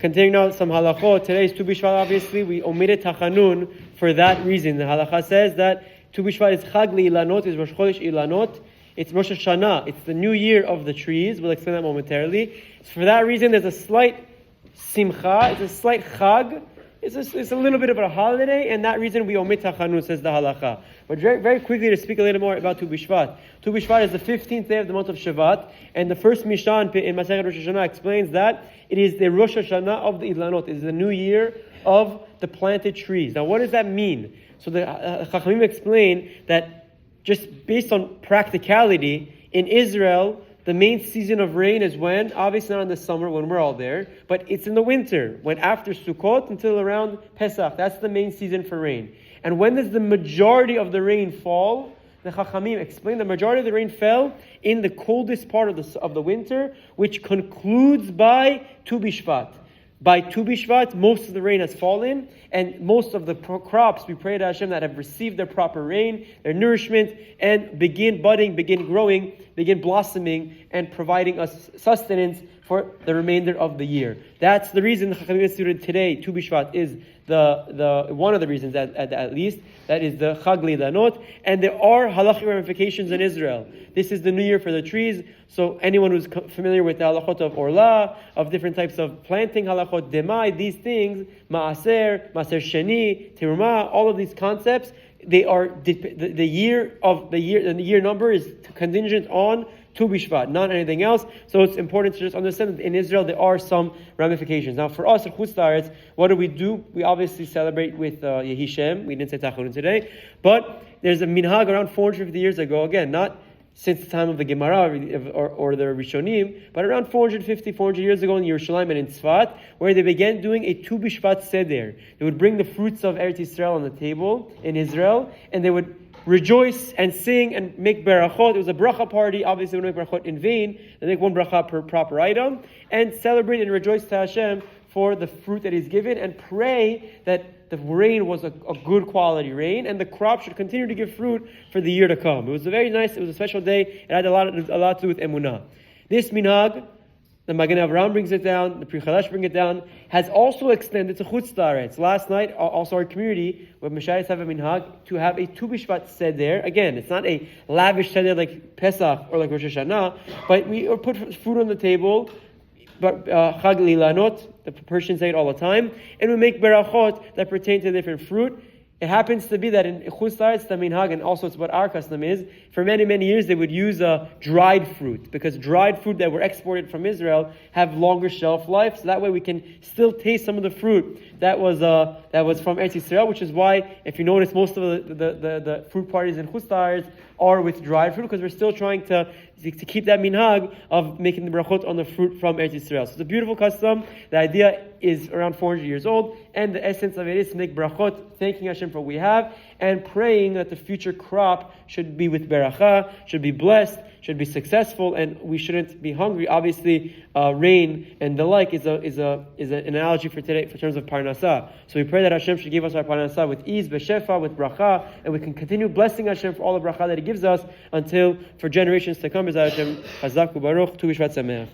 Continuing now some halachot. Today is Tu BiShvat, obviously. We omitted tachanun for that reason. The halacha says that Tu BiShvat is Chag Ilanot, is Rosh Chodesh Ilanot. It's Rosh Hashanah. It's the new year of the trees. We'll explain that momentarily. So for that reason, there's a slight simcha. It's a slight chag. It's a little bit of a holiday, and that reason we omit tachanun, says the halacha. But very, very quickly to speak a little more about Tu BiShvat. Tu BiShvat is the 15th day of the month of Shvat, and the first Mishnah in Masechet Rosh Hashanah explains that it is the Rosh Hashanah of the Ilanot. It is the new year of the planted trees. Now, what does that mean? So the Chachamim explain that just based on practicality, in Israel, the main season of rain is when? Obviously not in the summer when we're all there, but it's in the winter, when after Sukkot until around Pesach. That's the main season for rain. And when does the majority of the rain fall? The Chachamim explain the majority of the rain fell in the coldest part of the winter, which concludes by Tu BiShvat. By Tu BiShvat, most of the rain has fallen, and most of the crops, we pray to Hashem, that have received their proper rain, their nourishment, and begin budding, begin growing, begin blossoming, and providing us sustenance for the remainder of the year. That's the reason the Chachamim instituted today, Tu BiShvat, is the one of the reasons at least, that is the Chag Lilanot, and there are halachic ramifications in Israel. This is the new year for the trees, so anyone who's familiar with the halachot of Orla, of different types of planting, halachot Demai, these things, Maaser Sheni, Terumah, all of these concepts, they are the year number is contingent on Tu BiShvat, not anything else. So it's important to just understand that in Israel there are some ramifications. Now for us at Chutz La'aretz, what do? We obviously celebrate with Yehi Shem. We didn't say Tachanun today, but there's a minhag around 450 years ago. Again, not since the time of the Gemara or the Rishonim, but around 400 years ago in Yerushalayim and in Tzfat, where they began doing a Tu BiShvat Seder. They would bring the fruits of Eretz Yisrael on the table in Israel, and they would rejoice and sing and make berachot. It was a bracha party. Obviously, we don't make berachot in vain. They make one bracha per proper item and celebrate and rejoice to Hashem for the fruit that He's given and pray that the rain was a good quality rain and the crop should continue to give fruit for the year to come. It was it was a special day. It had a lot to do with emunah. This minhag, the Magen Avraham brings it down, the Pri Chadash bring it down, has also extended to Chutz La'aretz. Last night, also our community, with Meshayis have a minhag to have a Tu BiShvat Seder. Again, it's not a lavish Seder like Pesach or like Rosh Hashanah, but we put food on the table, but Chag Lilanot, the Persians say it all the time, and we make berachot that pertain to different fruit. It happens to be that in Chutz La'aretz, the minhag, and also it's what our custom is, for many, many years they would use dried fruit, because dried fruit that were exported from Israel have longer shelf life, so that way we can still taste some of the fruit that was from Eretz Yisrael, which is why, if you notice, most of the fruit parties in Chutz La'aretz are with dried fruit, because we're still trying to keep that minhag of making the brachot on the fruit from Eretz Yisrael. So it's a beautiful custom. The idea is around 400 years old, and the essence of it is to make brachot, thanking Hashem for what we have, and praying that the future crop should be with beracha, should be blessed, should be successful, and we shouldn't be hungry. Obviously, rain and the like is an analogy for today, for terms of parnasah. So we pray that Hashem should give us our parnasah with ease, b'shefa, with bracha, and we can continue blessing Hashem for all the bracha that He gives us until for generations to come. Hashem, Chazak u'Baruch, Tu BiShvat Sameach.